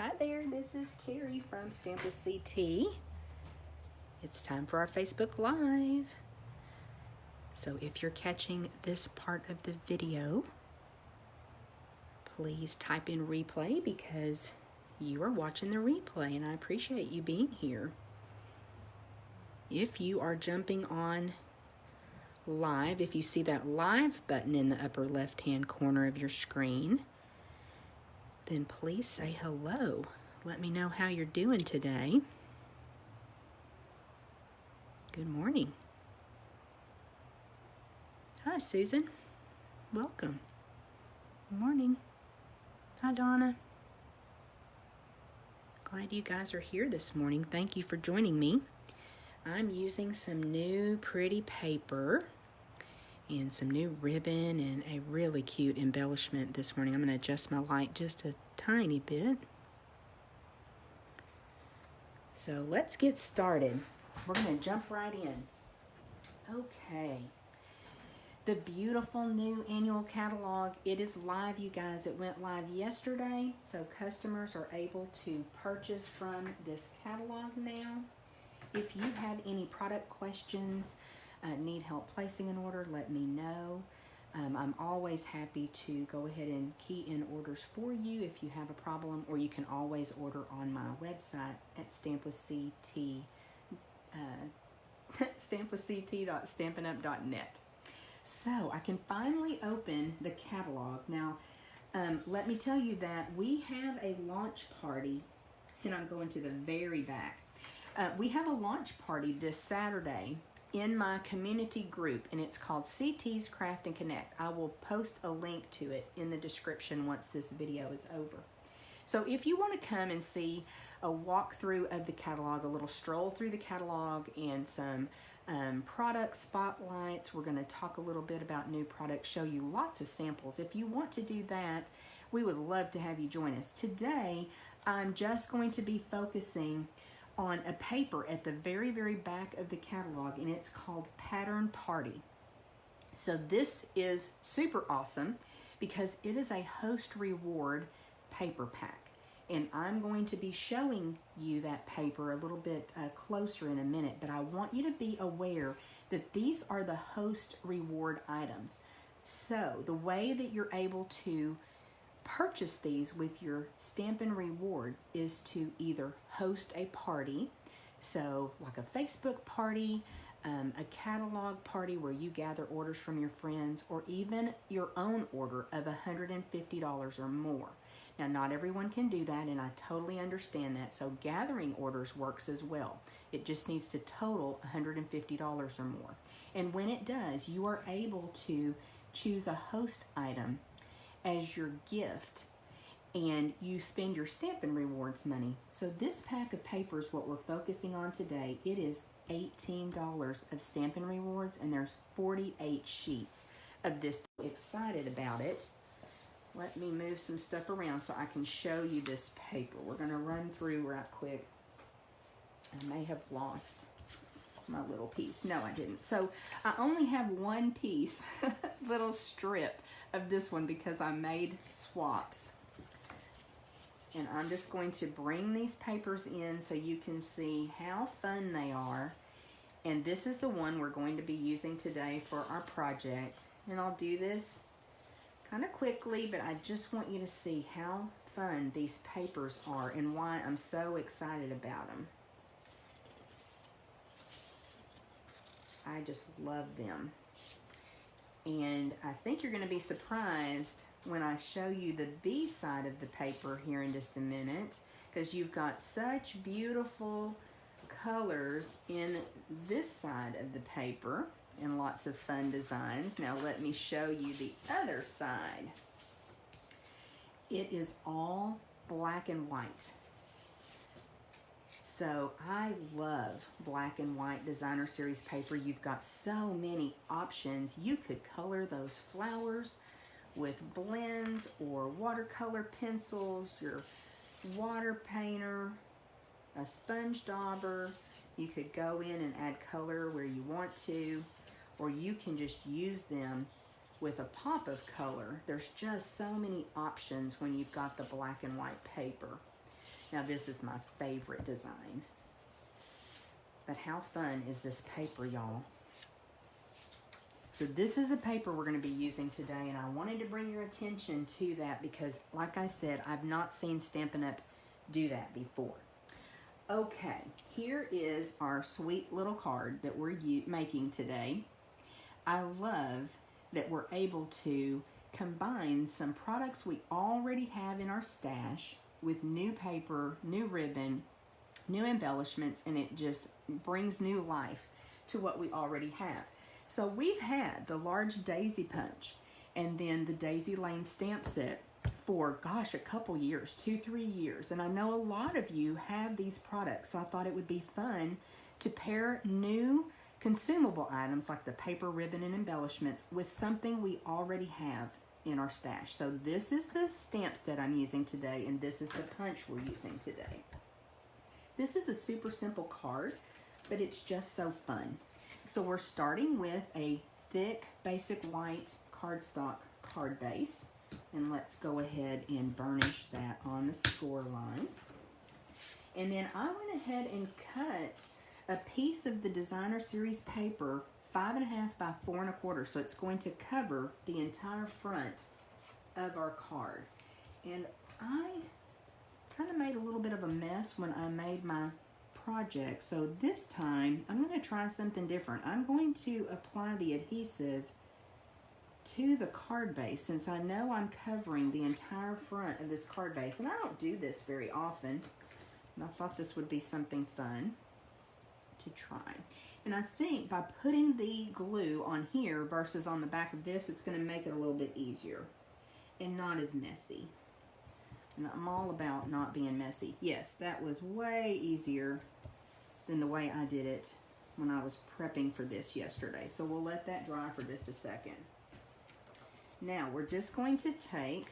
Hi there, this is Carrie from Stamp with CT. It's time for our Facebook Live. So if you're catching this part of the video, please type in replay because you are watching the replay and I appreciate you being here. If you are jumping on live, if you see that live button in the upper left-hand corner of your screen, then please say hello. Let me know how you're doing today. Good morning. Hi, Susan. Welcome. Good morning. Hi, Donna. Glad you guys are here this morning. Thank you for joining me. I'm using some new pretty paper and some new ribbon and a really cute embellishment this morning. I'm going to adjust my light just a tiny bit. So let's get started. We're going to jump right in. Okay. The beautiful new annual catalog. It is live, you guys. It went live yesterday, so customers are able to purchase from this catalog now. If you have any product questions, need help placing an order, let me know. I'm always happy to go ahead and key in orders for you if you have a problem, or you can always order on my website at stampwithct.stampinup.net. So I can finally open the catalog. Now, let me tell you that we have a launch party, and I'm going to the very back. We have a launch party this Saturday in my community group, and it's called CT's Craft and Connect. I will post a link to it in the description once this video is over. So if you want to come and see a walkthrough of the catalog, a little stroll through the catalog, and some product spotlights, we're going to talk a little bit about new products, show you lots of samples. If you want to do that, we would love to have you join us. Today, I'm just going to be focusing on a paper at the very, very back of the catalog, and it's called Pattern Party. So this is super awesome because it is a host reward paper pack, and I'm going to be showing you that paper a little bit closer in a minute, but I want you to be aware that these are the host reward items. So the way that you're able to purchase these with your Stampin' rewards is to either host a party, so like a Facebook party, a catalog party where you gather orders from your friends, or even your own order of $150 or more. Now, not everyone can do that, and I totally understand that, so gathering orders works as well. It just needs to total $150 or more. And when it does, you are able to choose a host item as your gift, and you spend your Stampin' rewards money. So this pack of paper is what we're focusing on today. It is $18 of Stampin' rewards, and there's 48 sheets of this. Excited about it. Let me move some stuff around so I can show you this paper. We're going to run through right quick. I may have lost my little piece. No, I didn't. So I only have one piece, little strip of this one because I made swaps. And I'm just going to bring these papers in so you can see how fun they are. And this is the one we're going to be using today for our project. And I'll do this kind of quickly, but I just want you to see how fun these papers are and why I'm so excited about them. I just love them. And I think you're going to be surprised when I show you the B side of the paper here in just a minute, because you've got such beautiful colors in this side of the paper and lots of fun designs. Now let me show you the other side. It is all black and white. So I love black and white designer series paper. You've got so many options. You could color those flowers with blends or watercolor pencils, your water painter, a sponge dauber. You could go in and add color where you want to, or you can just use them with a pop of color. There's just so many options when you've got the black and white paper. Now this is my favorite design. But how fun is this paper, y'all? So this is the paper we're going to be using today, and I wanted to bring your attention to that because, like I said, I've not seen Stampin' Up! Do that before. Okay, here is our sweet little card that we're making today. I love that we're able to combine some products we already have in our stash with new paper, new ribbon, new embellishments, and it just brings new life to what we already have. So we've had the large daisy punch and then the daisy lane stamp set for, gosh, a couple years, 2-3 years. And I know a lot of you have these products, so I thought it would be fun to pair new consumable items like the paper, ribbon, and embellishments with something we already have in our stash. So this is the stamp set I'm using today, and this is the punch we're using today. This is a super simple card, but it's just so fun. So we're starting with a thick, basic white cardstock card base. And let's go ahead and burnish that on the score line. And then I went ahead and cut a piece of the designer series paper 5.5 by 4 1/4. So it's going to cover the entire front of our card. And I kind of made a little bit of a mess when I made my project. So this time I'm going to try something different. I'm going to apply the adhesive to the card base since I know I'm covering the entire front of this card base, and I don't do this very often, and I thought this would be something fun to try. And I think by putting the glue on here versus on the back of this, it's going to make it a little bit easier and not as messy. And I'm all about not being messy. Yes, that was way easier than the way I did it when I was prepping for this yesterday. So we'll let that dry for just a second. Now we're just going to take,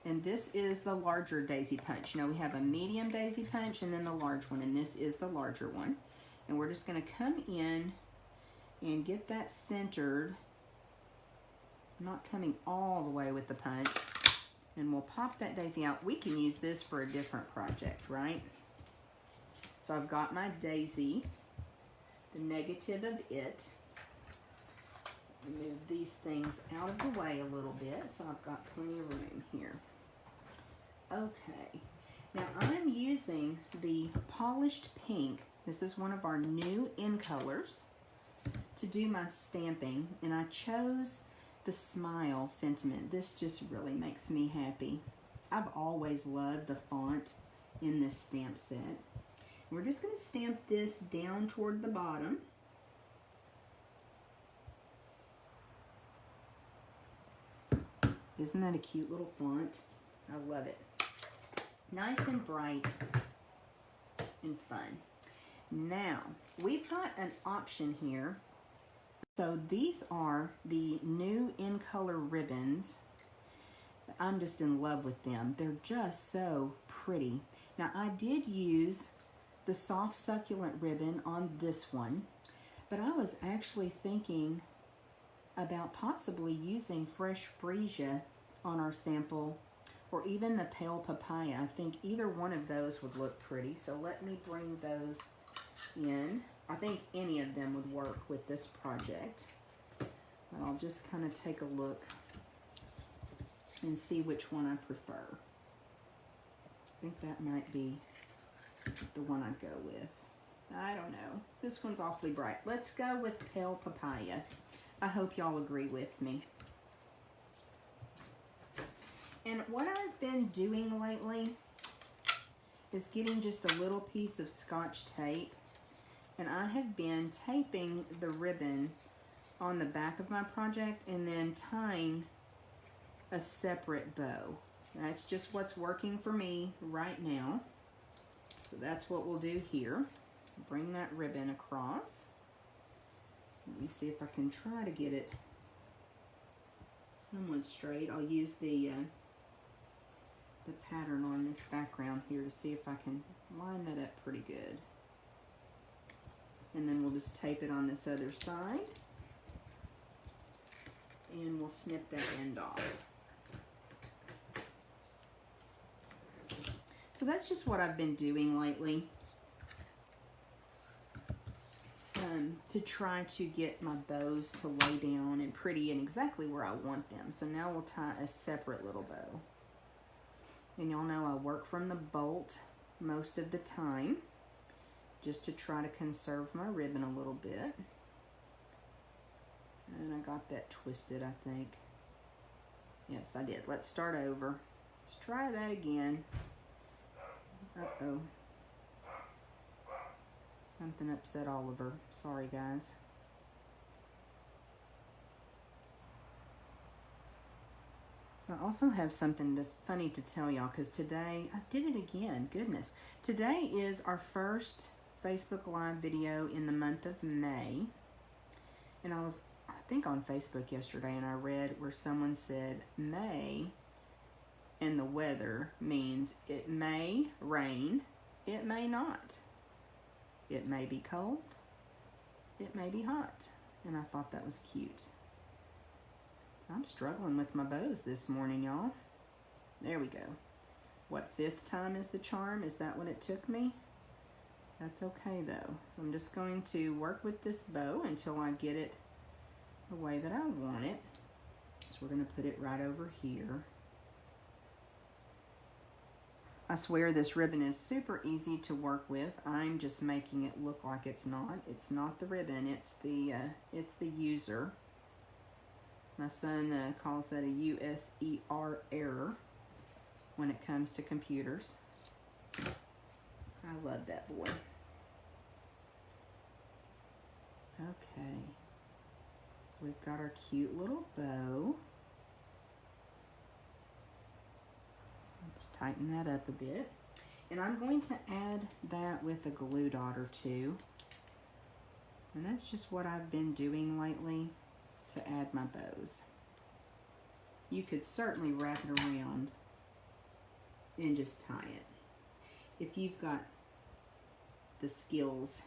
and this is the larger daisy punch. You know, we have a medium daisy punch and then the large one, and this is the larger one. And we're just going to come in and get that centered. I'm not coming all the way with the punch. And we'll pop that daisy out. We can use this for a different project, right? So I've got my daisy, the negative of it. Move these things out of the way a little bit, so I've got plenty of room here. Okay, now I'm using the polished pink. This is one of our new in colors to do my stamping, and I chose the smile sentiment. This just really makes me happy. I've always loved the font in this stamp set. We're just going to stamp this down toward the bottom. Isn't that a cute little font? I love it. Nice and bright and fun. Now, we've got an option here. So these are the new in color ribbons. I'm just in love with them. They're just so pretty. Now, I did use the soft succulent ribbon on this one, but I was actually thinking about possibly using fresh freesia on our sample, or even the pale papaya. I think either one of those would look pretty. So let me bring those in. I think any of them would work with this project. But I'll just kind of take a look and see which one I prefer. I think that might be the one I go with. I don't know. This one's awfully bright. Let's go with pale papaya. I hope y'all agree with me. And what I've been doing lately is getting just a little piece of Scotch tape, and I have been taping the ribbon on the back of my project and then tying a separate bow. That's just what's working for me right now. So that's what we'll do here. Bring that ribbon across. Let me see if I can try to get it somewhat straight. I'll use the pattern on this background here to see if I can line that up pretty good. And then we'll just tape it on this other side. And we'll snip that end off. So that's just what I've been doing lately to try to get my bows to lay down and pretty and exactly where I want them. So now we'll tie a separate little bow. And y'all know I work from the bolt most of the time just to try to conserve my ribbon a little bit. And I got that twisted, I think. Yes, I did. Let's start over. Let's try that again. Uh-oh. Something upset Oliver. Sorry, guys. So I also have something funny to tell y'all, because today, I did it again, goodness. Today is our first Facebook Live video in the month of May. And I was, I think, on Facebook yesterday, and I read where someone said May and the weather means it may rain, it may not. It may be cold, it may be hot. And I thought that was cute. I'm struggling with my bows this morning, y'all. There we go. What, fifth time is the charm? Is that what it took me? That's okay, though. So I'm just going to work with this bow until I get it the way that I want it. So we're going to put it right over here. I swear this ribbon is super easy to work with. I'm just making it look like it's not. It's not the ribbon, it's the user. My son calls that a USER error when it comes to computers. I love that boy. Okay. So we've got our cute little bow. Let's tighten that up a bit. And I'm going to add that with a glue dot or two. And that's just what I've been doing lately to add my bows. You could certainly wrap it around and just tie it if you've got the skills.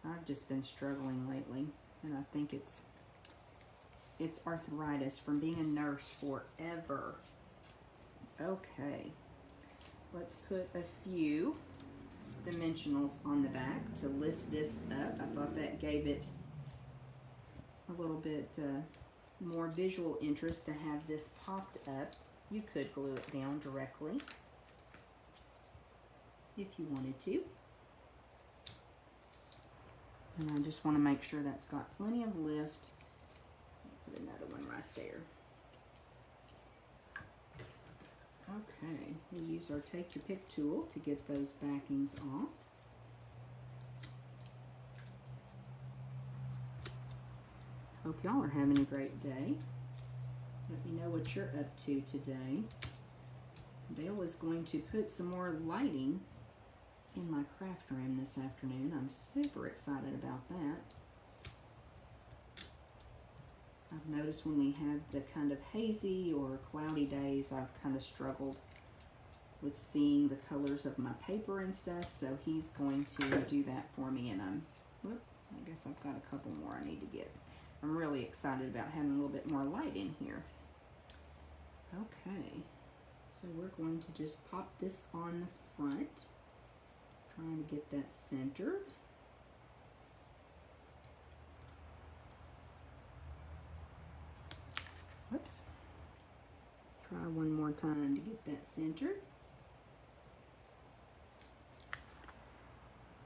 I've just been struggling lately, and I think it's arthritis from being a nurse forever. Okay, let's put a few dimensionals on the back to lift this up. I thought that gave it a little bit more visual interest to have this popped up. You could glue it down directly if you wanted to. And I just want to make sure that's got plenty of lift. Put another one right there. Okay, we'll use our Take Your Pick tool to get those backings off. Hope y'all are having a great day. Let me know what you're up to today. Dale is going to put some more lighting in my craft room this afternoon. I'm super excited about that. I've noticed when we have the kind of hazy or cloudy days, I've kind of struggled with seeing the colors of my paper and stuff, so he's going to do that for me, and I guess I've got a couple more I need to get. I'm really excited about having a little bit more light in here. Okay, so we're going to just pop this on the front, trying to get that centered. Whoops. Try one more time to get that centered.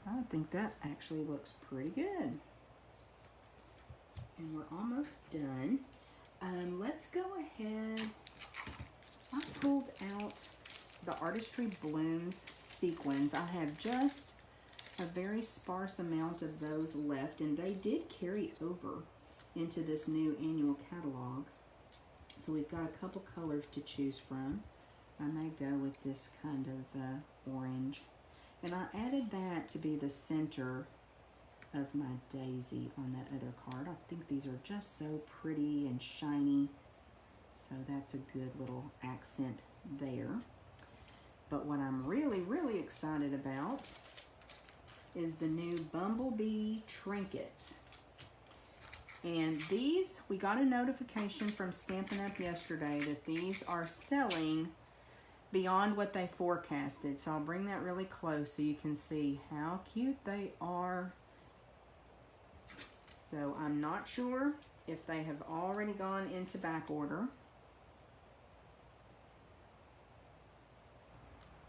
I think that actually looks pretty good. And we're almost done. Let's go ahead. I pulled out the Artistry Blooms Sequins. I have just a very sparse amount of those left, and they did carry over into this new annual catalog. So we've got a couple colors to choose from. I may go with this kind of orange. And I added that to be the center of my daisy on that other card. I think these are just so pretty and shiny. So that's a good little accent there. But what I'm really, really excited about is the new Bumblebee Trinkets. And these, we got a notification from Stampin' Up! Yesterday that these are selling beyond what they forecasted. So I'll bring that really close so you can see how cute they are. So I'm not sure if they have already gone into back order,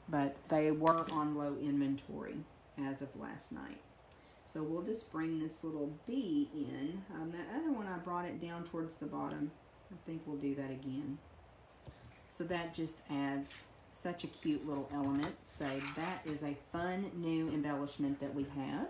but they were on low inventory as of last night. So we'll just bring this little bee in. That other one, I brought it down towards the bottom. I think we'll do that again. So that just adds such a cute little element. So that is a fun new embellishment that we have.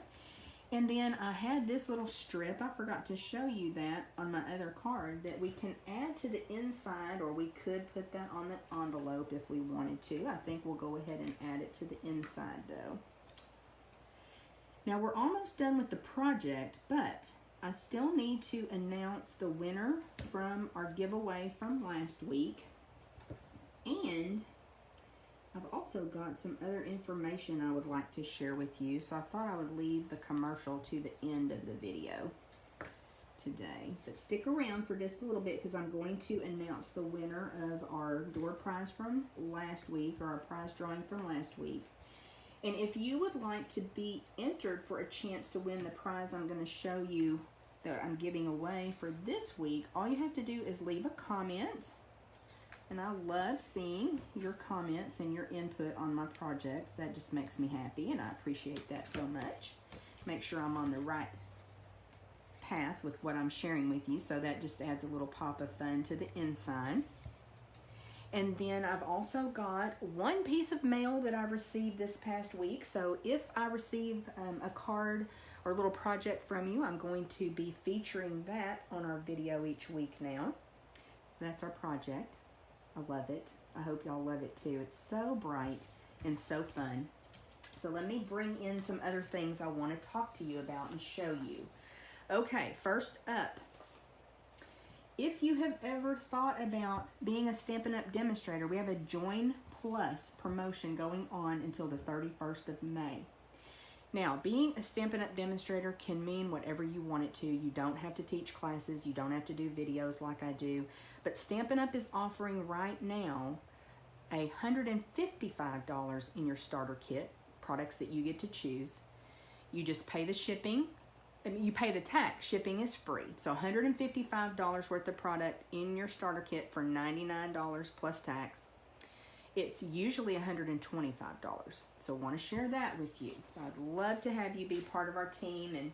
And then I had this little strip, I forgot to show you that on my other card, that we can add to the inside, or we could put that on the envelope if we wanted to. I think we'll go ahead and add it to the inside though. Now we're almost done with the project, but I still need to announce the winner from our giveaway from last week. And I've also got some other information I would like to share with you, so I thought I would leave the commercial to the end of the video today. But stick around for just a little bit, because I'm going to announce the winner of our door prize from last week, or our prize drawing from last week. And if you would like to be entered for a chance to win the prize I'm going to show you that I'm giving away for this week, all you have to do is leave a comment. And I love seeing your comments and your input on my projects. That just makes me happy, and I appreciate that so much. Make sure I'm on the right path with what I'm sharing with you, so that just adds a little pop of fun to the inside. And then I've also got one piece of mail that I received this past week. So if I receive a card or a little project from you, I'm going to be featuring that on our video each week now. That's our project. I love it. I hope y'all love it too. It's so bright and so fun. So let me bring in some other things I want to talk to you about and show you. Okay, first up, if you have ever thought about being a Stampin' Up! Demonstrator, we have a Join Plus promotion going on until the 31st of May. Now, being a Stampin' Up! Demonstrator can mean whatever you want it to. You don't have to teach classes. You don't have to do videos like I do. But Stampin' Up! Is offering right now $155 in your starter kit, products that you get to choose. You just pay the shipping, and you pay the tax. Shipping is free. So $155 worth of product in your starter kit for $99 plus tax. It's usually $125. So I want to share that with you. So I'd love to have you be part of our team and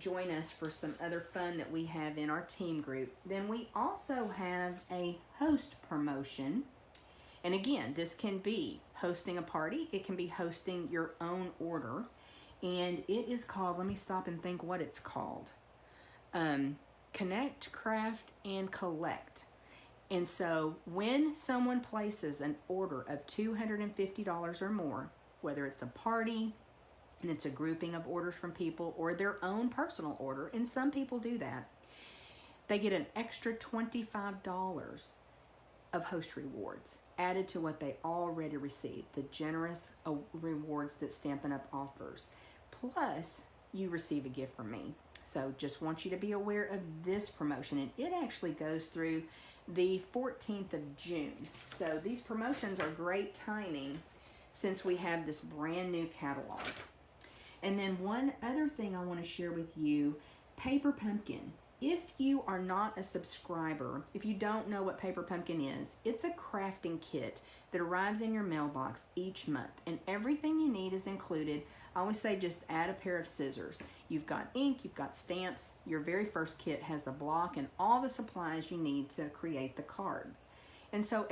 join us for some other fun that we have in our team group. Then we also have a host promotion. And again, this can be hosting a party. It can be hosting your own order. And it is called, let me stop and think what it's called. Connect, Craft, and Collect. And so when someone places an order of $250 or more, whether it's a party, and it's a grouping of orders from people, or their own personal order, and some people do that, they get an extra $25 of host rewards added to what they already received, the generous rewards that Stampin' Up! Offers. Plus, you receive a gift from me. So just want you to be aware of this promotion, and it actually goes through the 14th of June. So these promotions are great timing since we have this brand new catalog. And then one other thing I want to share with you, Paper Pumpkin. If you are not a subscriber, if you don't know what Paper Pumpkin is, it's a crafting kit that arrives in your mailbox each month, and everything you need is included. I always say just add a pair of scissors. You've got ink, you've got stamps. Your very first kit has the block and all the supplies you need to create the cards. And so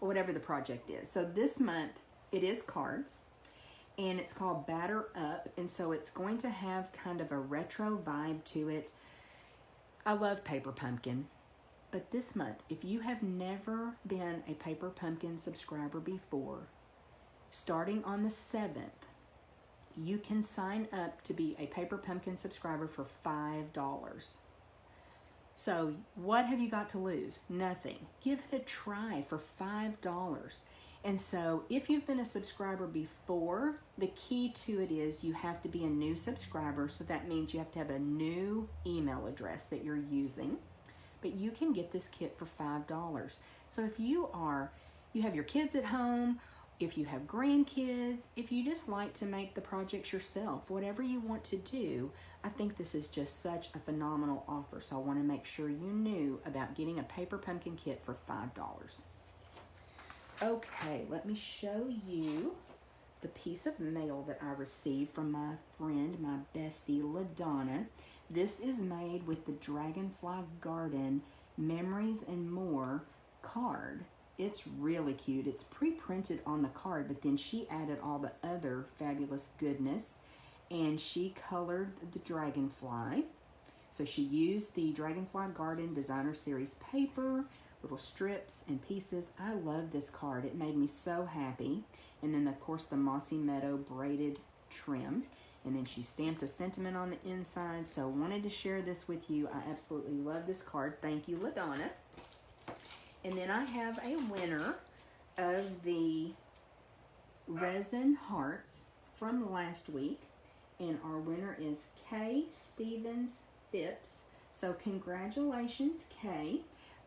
whatever the project is. So this month it is cards, and it's called Batter Up, and so it's going to have kind of a retro vibe to it. I love Paper Pumpkin, but this month, if you have never been a Paper Pumpkin subscriber before, starting on the 7th, you can sign up to be a Paper Pumpkin subscriber for $5. So what have you got to lose? Nothing. Give it a try for $5. And so if you've been a subscriber before, the key to it is you have to be a new subscriber. So that means you have to have a new email address that you're using. But you can get this kit for $5. So if you are you have your kids at home, if you have grandkids, if you just like to make the projects yourself, whatever you want to do, I think this is just such a phenomenal offer. So I want to make sure you knew about getting a paper pumpkin kit for $5. Okay, let me show you the piece of mail that I received from my friend, my bestie, LaDonna. This is made with the Dragonfly Garden Memories and More card. It's really cute. It's pre-printed on the card, but then she added all the other fabulous goodness, and she colored the dragonfly. So she used the Dragonfly Garden Designer Series paper, little strips and pieces. I love this card. It made me so happy. And then, of course, the Mossy Meadow braided trim. And then she stamped a sentiment on the inside. So I wanted to share this with you. I absolutely love this card. Thank you, LaDonna. And then I have a winner of the Resin Hearts from last week. And our winner is Kay Stevens Phipps. So congratulations, Kay.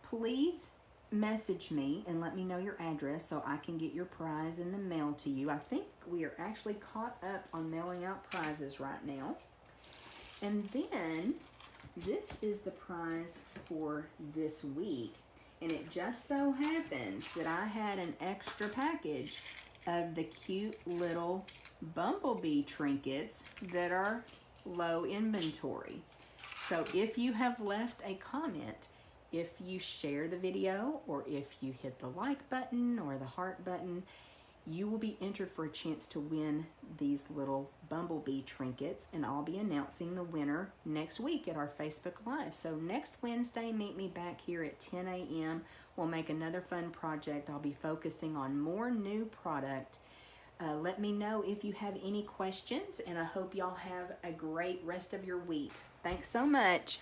Please message me and let me know your address so I can get your prize in the mail to you. I think we are actually caught up on mailing out prizes right now. And then this is the prize for this week. And it just so happens that I had an extra package of the cute little Bumblebee Trinkets that are low inventory. So if you have left a comment, if you share the video, or if you hit the like button or the heart button, you will be entered for a chance to win these little Bumblebee Trinkets, and I'll be announcing the winner next week at our Facebook Live. So next Wednesday, meet me back here at 10 a.m. We'll make another fun project. I'll be focusing on more new product. Let me know if you have any questions, and I hope y'all have a great rest of your week. Thanks so much.